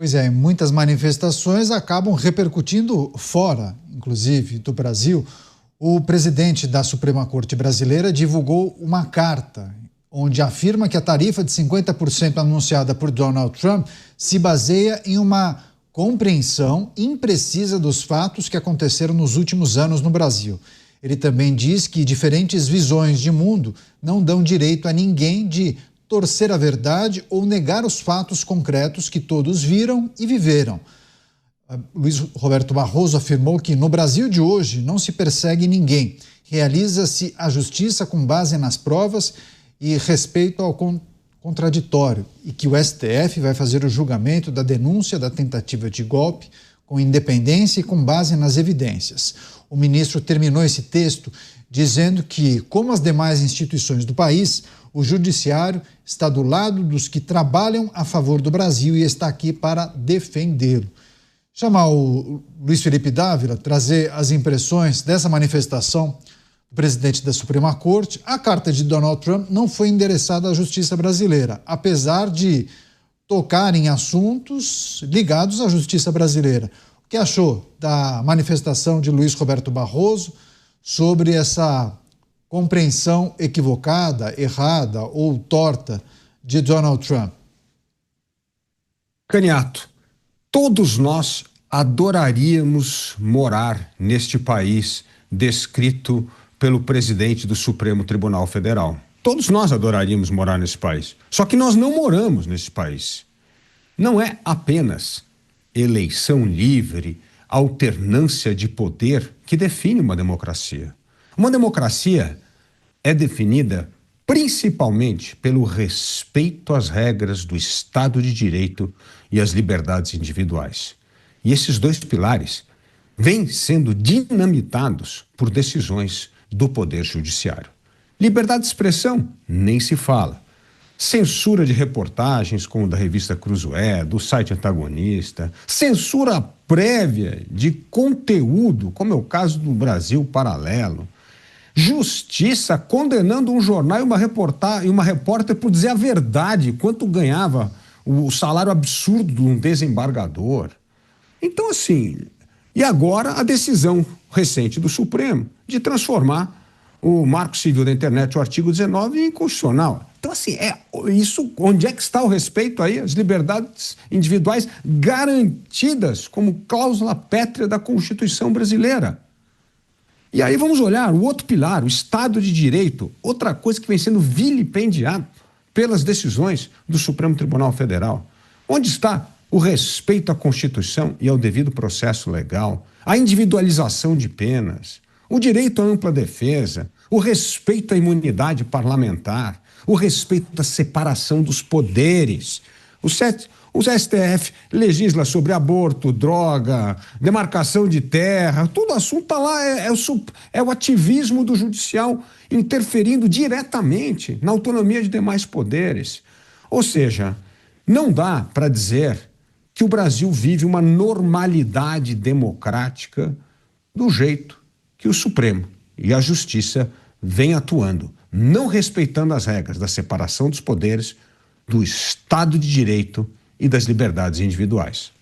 Pois é, muitas manifestações acabam repercutindo fora, inclusive do Brasil. O presidente da Suprema Corte brasileira divulgou uma carta onde afirma que a tarifa de 50% anunciada por Donald Trump se baseia em uma compreensão imprecisa dos fatos que aconteceram nos últimos anos no Brasil. Ele também diz que diferentes visões de mundo não dão direito a ninguém de torcer a verdade ou negar os fatos concretos que todos viram e viveram. Luiz Roberto Barroso afirmou que no Brasil de hoje não se persegue ninguém, realiza-se a justiça com base nas provas e respeito ao contraditório, e que o STF vai fazer o julgamento da denúncia da tentativa de golpe com independência e com base nas evidências. O ministro terminou esse texto dizendo que, como as demais instituições do país, o judiciário está do lado dos que trabalham a favor do Brasil e está aqui para defendê-lo. Chamar o Luiz Felipe Dávila, trazer as impressões dessa manifestação do presidente da Suprema Corte. A carta de Donald Trump não foi endereçada à justiça brasileira, apesar de tocar em assuntos ligados à justiça brasileira. O que achou da manifestação de Luiz Roberto Barroso sobre essa compreensão equivocada, errada ou torta de Donald Trump? Caniato, todos nós adoraríamos morar neste país descrito pelo presidente do Supremo Tribunal Federal. Todos nós adoraríamos morar nesse país. Só que nós não moramos nesse país. Não é apenas eleição livre, alternância de poder que define uma democracia. Uma democracia é definida principalmente pelo respeito às regras do Estado de Direito e às liberdades individuais. E esses dois pilares vêm sendo dinamitados por decisões do Poder Judiciário. Liberdade de expressão, nem se fala. Censura de reportagens como da revista Cruzoé, do site antagonista, censura prévia de conteúdo, como é o caso do Brasil Paralelo. Justiça condenando um jornal e uma repórter por dizer a verdade, quanto ganhava o salário absurdo de um desembargador. Então, assim, e agora a decisão recente do Supremo de transformar o Marco Civil da Internet, o artigo 19, em inconstitucional. Então, assim, onde é que está o respeito aí às liberdades individuais garantidas como cláusula pétrea da Constituição brasileira? E aí vamos olhar o outro pilar, o Estado de Direito, outra coisa que vem sendo vilipendiado pelas decisões do Supremo Tribunal Federal. Onde está o respeito à Constituição e ao devido processo legal, a individualização de penas, o direito à ampla defesa, o respeito à imunidade parlamentar, o respeito da separação dos poderes? O STF legisla sobre aborto, droga, demarcação de terra, todo assunto está lá, é o ativismo do judicial interferindo diretamente na autonomia de demais poderes. Ou seja, não dá para dizer que o Brasil vive uma normalidade democrática do jeito que o Supremo e a Justiça vêm atuando, não respeitando as regras da separação dos poderes, do Estado de Direito e das liberdades individuais.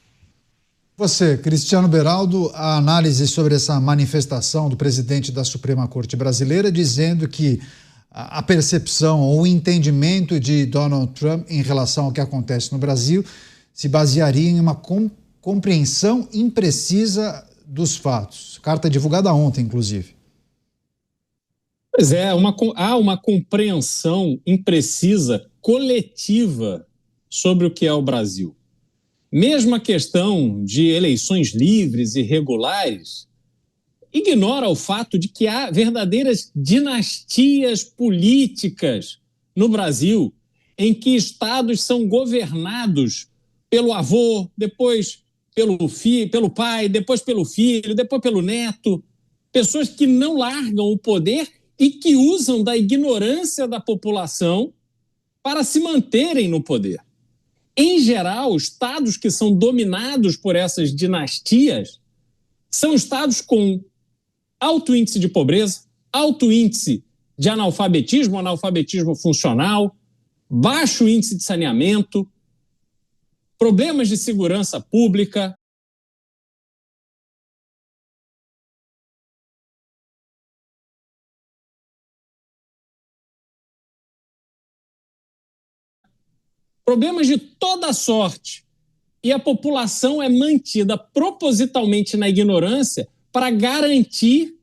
Você, Cristiano Beraldo, a análise sobre essa manifestação do presidente da Suprema Corte brasileira dizendo que a percepção ou o entendimento de Donald Trump em relação ao que acontece no Brasil se basearia em uma compreensão imprecisa dos fatos. Carta divulgada ontem, inclusive. Pois é, há uma compreensão imprecisa, coletiva, sobre o que é o Brasil. Mesmo a questão de eleições livres e regulares ignora o fato de que há verdadeiras dinastias políticas no Brasil, em que estados são governados pelo avô, depois pelo pai, depois pelo filho, depois pelo neto. Pessoas que não largam o poder e que usam da ignorância da população para se manterem no poder. Em geral, estados que são dominados por essas dinastias são estados com alto índice de pobreza, alto índice de analfabetismo funcional, baixo índice de saneamento, problemas de segurança pública, problemas de toda sorte. E a população é mantida propositalmente na ignorância para garantir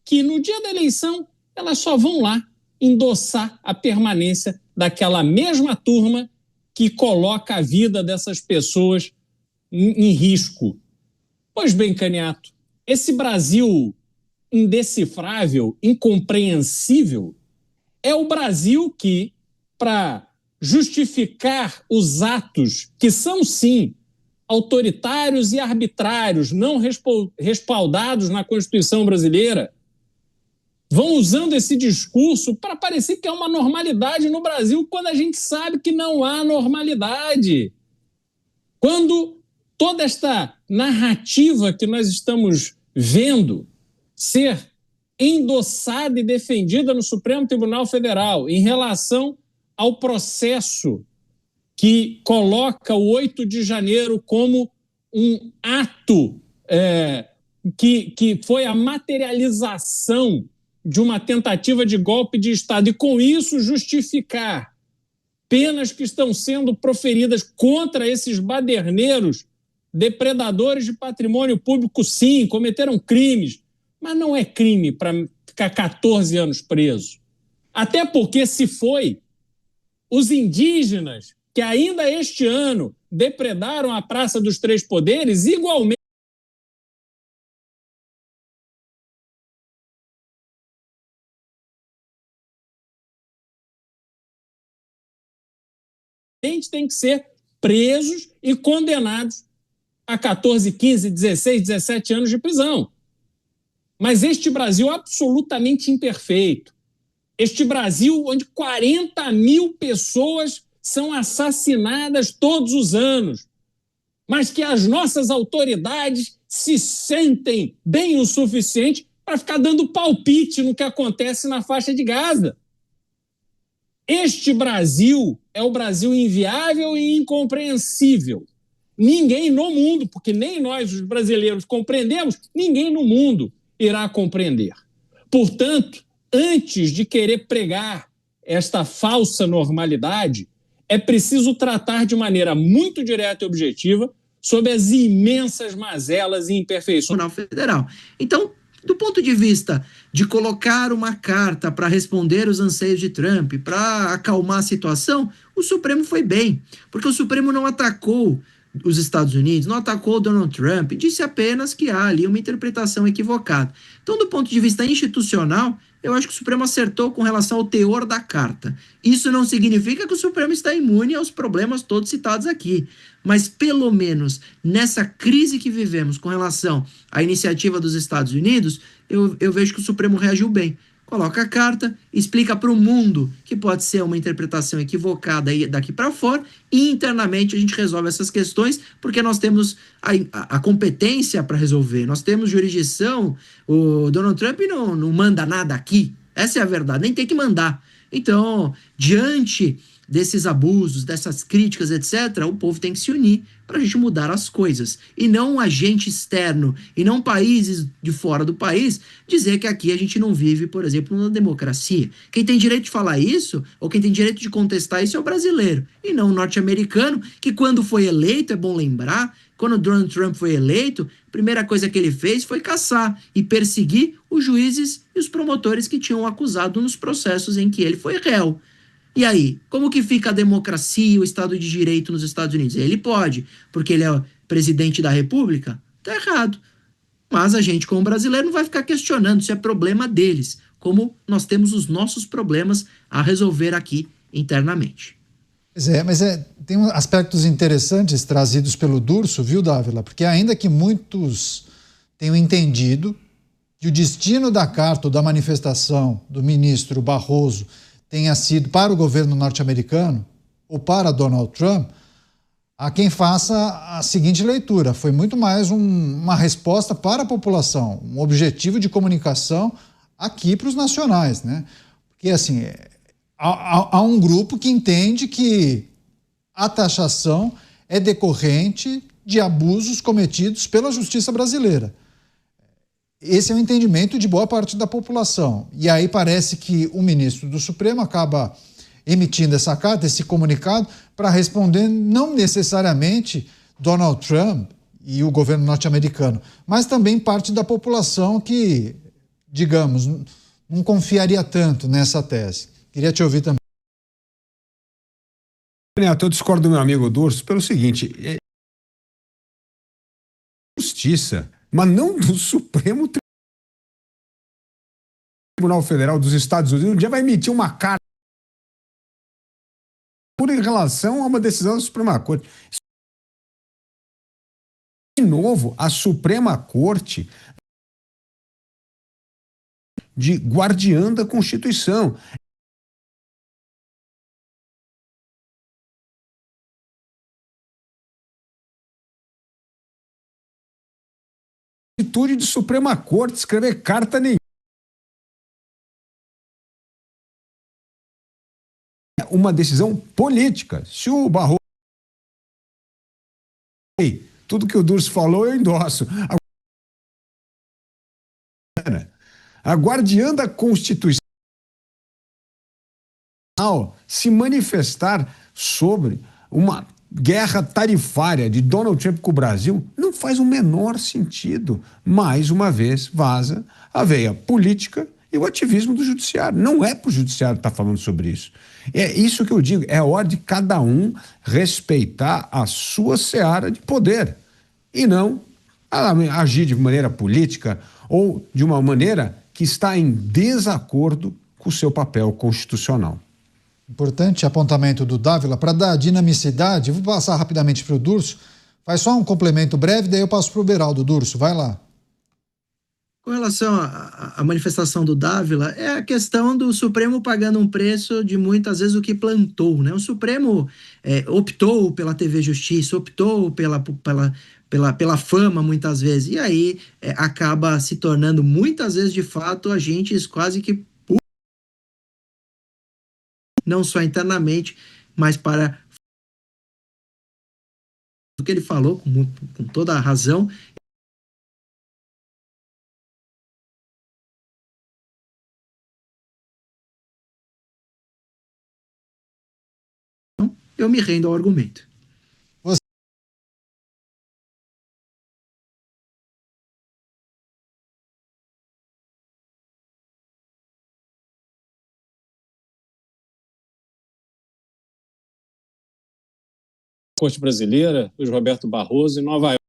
que no dia da eleição elas só vão lá endossar a permanência daquela mesma turma que coloca a vida dessas pessoas em risco. Pois bem, Caniato, esse Brasil indecifrável, incompreensível, é o Brasil que, para justificar os atos que são, sim, autoritários e arbitrários, não respaldados na Constituição brasileira, vão usando esse discurso para parecer que é uma normalidade no Brasil, quando a gente sabe que não há normalidade. Quando toda esta narrativa que nós estamos vendo ser endossada e defendida no Supremo Tribunal Federal em relação ao processo que coloca o 8 de janeiro como um ato que foi a materialização de uma tentativa de golpe de Estado e, com isso, justificar penas que estão sendo proferidas contra esses baderneiros, depredadores de patrimônio público, sim, cometeram crimes, mas não é crime para ficar 14 anos preso. Até porque, se foi, os indígenas que ainda este ano depredaram a Praça dos Três Poderes, igualmente têm que ser presos e condenados a 14, 15, 16, 17 anos de prisão. Mas este Brasil absolutamente imperfeito, este Brasil onde 40 mil pessoas são assassinadas todos os anos, mas que as nossas autoridades se sentem bem o suficiente para ficar dando palpite no que acontece na faixa de Gaza. Este Brasil é o Brasil inviável e incompreensível. Ninguém no mundo, porque nem nós, os brasileiros, compreendemos, ninguém no mundo irá compreender. Portanto, antes de querer pregar esta falsa normalidade, é preciso tratar de maneira muito direta e objetiva sobre as imensas mazelas e imperfeições federal. Então, do ponto de vista de colocar uma carta para responder os anseios de Trump, para acalmar a situação, o Supremo foi bem, porque o Supremo não atacou os Estados Unidos, não atacou Donald Trump, disse apenas que há ali uma interpretação equivocada. Então, do ponto de vista institucional, eu acho que o Supremo acertou com relação ao teor da carta. Isso não significa que o Supremo está imune aos problemas todos citados aqui, mas pelo menos nessa crise que vivemos com relação à iniciativa dos Estados Unidos, eu vejo que o Supremo reagiu bem. Coloca a carta, explica para o mundo que pode ser uma interpretação equivocada daqui para fora, e internamente a gente resolve essas questões, porque nós temos a competência para resolver, nós temos jurisdição. O Donald Trump não manda nada aqui, essa é a verdade, nem tem que mandar. Então, diante desses abusos, dessas críticas, etc., o povo tem que se unir para a gente mudar as coisas. E não um agente externo, e não países de fora do país, dizer que aqui a gente não vive, por exemplo, numa democracia. Quem tem direito de falar isso, ou quem tem direito de contestar isso, é o brasileiro, e não o norte-americano, que quando foi eleito, é bom lembrar, quando Donald Trump foi eleito, a primeira coisa que ele fez foi caçar e perseguir os juízes e os promotores que tinham acusado nos processos em que ele foi réu. E aí, como que fica a democracia e o Estado de Direito nos Estados Unidos? Ele pode, porque ele é o presidente da República? Tá errado. Mas a gente, como brasileiro, não vai ficar questionando, isso é problema deles, como nós temos os nossos problemas a resolver aqui internamente. Mas tem aspectos interessantes trazidos pelo Durso, viu, Dávila? Porque ainda que muitos tenham entendido que o destino da carta ou da manifestação do ministro Barroso tenha sido para o governo norte-americano ou para Donald Trump, há quem faça a seguinte leitura: foi muito mais uma resposta para a população, um objetivo de comunicação aqui para os nacionais, né? Porque, assim, há um grupo que entende que a taxação é decorrente de abusos cometidos pela justiça brasileira. Esse é o entendimento de boa parte da população. E aí parece que o ministro do Supremo acaba emitindo essa carta, esse comunicado, para responder não necessariamente Donald Trump e o governo norte-americano, mas também parte da população que, digamos, não confiaria tanto nessa tese. Queria te ouvir também. Neto, eu discordo do meu amigo Durso pelo seguinte: justiça, mas não do Supremo Tribunal Federal dos Estados Unidos, um dia vai emitir uma carta em relação a uma decisão da Suprema Corte. De novo, a Suprema Corte de guardiã da Constituição. Atitude de Suprema Corte escrever carta nenhuma. Uma decisão política. Se o Barroso... Tudo que o Durso falou eu endosso. A guardiã da Constituição se manifestar sobre uma guerra tarifária de Donald Trump com o Brasil não faz o menor sentido. Mais uma vez, vaza a veia política e o ativismo do judiciário. Não é para o judiciário estar falando sobre isso. É isso que eu digo, é hora de cada um respeitar a sua seara de poder e não agir de maneira política ou de uma maneira que está em desacordo com o seu papel constitucional. Importante apontamento do Dávila para dar dinamicidade. Vou passar rapidamente para o Durso. Faz só um complemento breve, daí eu passo para o Beraldo. Durso, vai lá. Com relação à manifestação do Dávila, é a questão do Supremo pagando um preço de muitas vezes o que plantou, né? O Supremo optou pela TV Justiça, optou pela fama muitas vezes, e aí acaba se tornando muitas vezes de fato agentes quase que não só internamente, mas para o que ele falou com toda a razão. Eu me rendo ao argumento. Corte Brasileira, Luiz Roberto Barroso, em Nova York.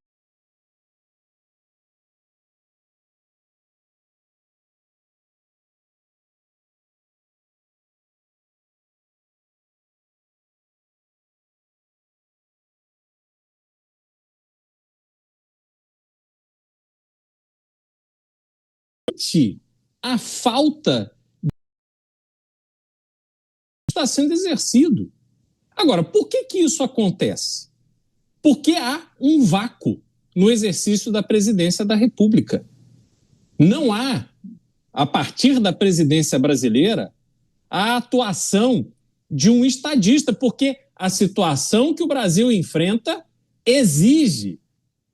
A falta está sendo exercido. Agora, por que isso acontece? Porque há um vácuo no exercício da presidência da República. Não há, a partir da presidência brasileira, a atuação de um estadista, porque a situação que o Brasil enfrenta exige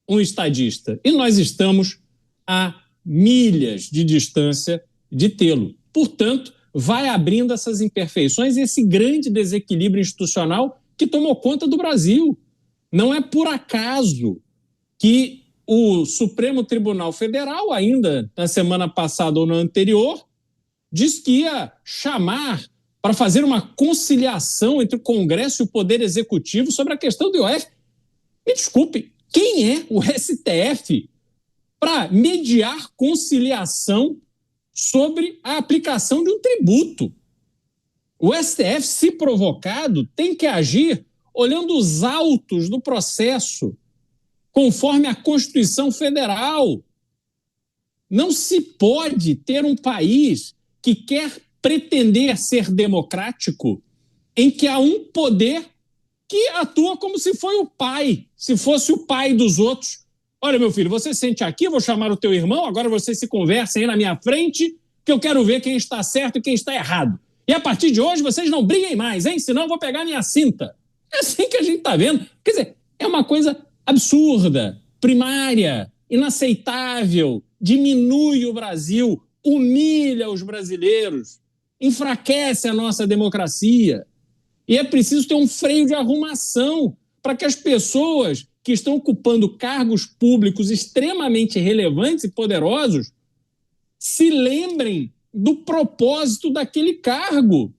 um estadista. E nós estamos a milhas de distância de tê-lo. Portanto, vai abrindo essas imperfeições e esse grande desequilíbrio institucional que tomou conta do Brasil. Não é por acaso que o Supremo Tribunal Federal, ainda na semana passada ou na anterior, disse que ia chamar para fazer uma conciliação entre o Congresso e o Poder Executivo sobre a questão do IOF. Me desculpe, quem é o STF para mediar conciliação sobre a aplicação de um tributo? O STF, se provocado, tem que agir olhando os autos do processo, conforme a Constituição Federal. Não se pode ter um país que quer pretender ser democrático em que há um poder que atua como se fosse o pai, se fosse o pai dos outros. Olha, meu filho, você sente aqui, eu vou chamar o teu irmão, agora vocês se conversem aí na minha frente, que eu quero ver quem está certo e quem está errado. E a partir de hoje vocês não briguem mais, hein? Senão eu vou pegar minha cinta. É assim que a gente está vendo. Quer dizer, É uma coisa absurda, primária, inaceitável, diminui o Brasil, humilha os brasileiros, enfraquece a nossa democracia. E é preciso ter um freio de arrumação para que as pessoas que estão ocupando cargos públicos extremamente relevantes e poderosos se lembrem do propósito daquele cargo.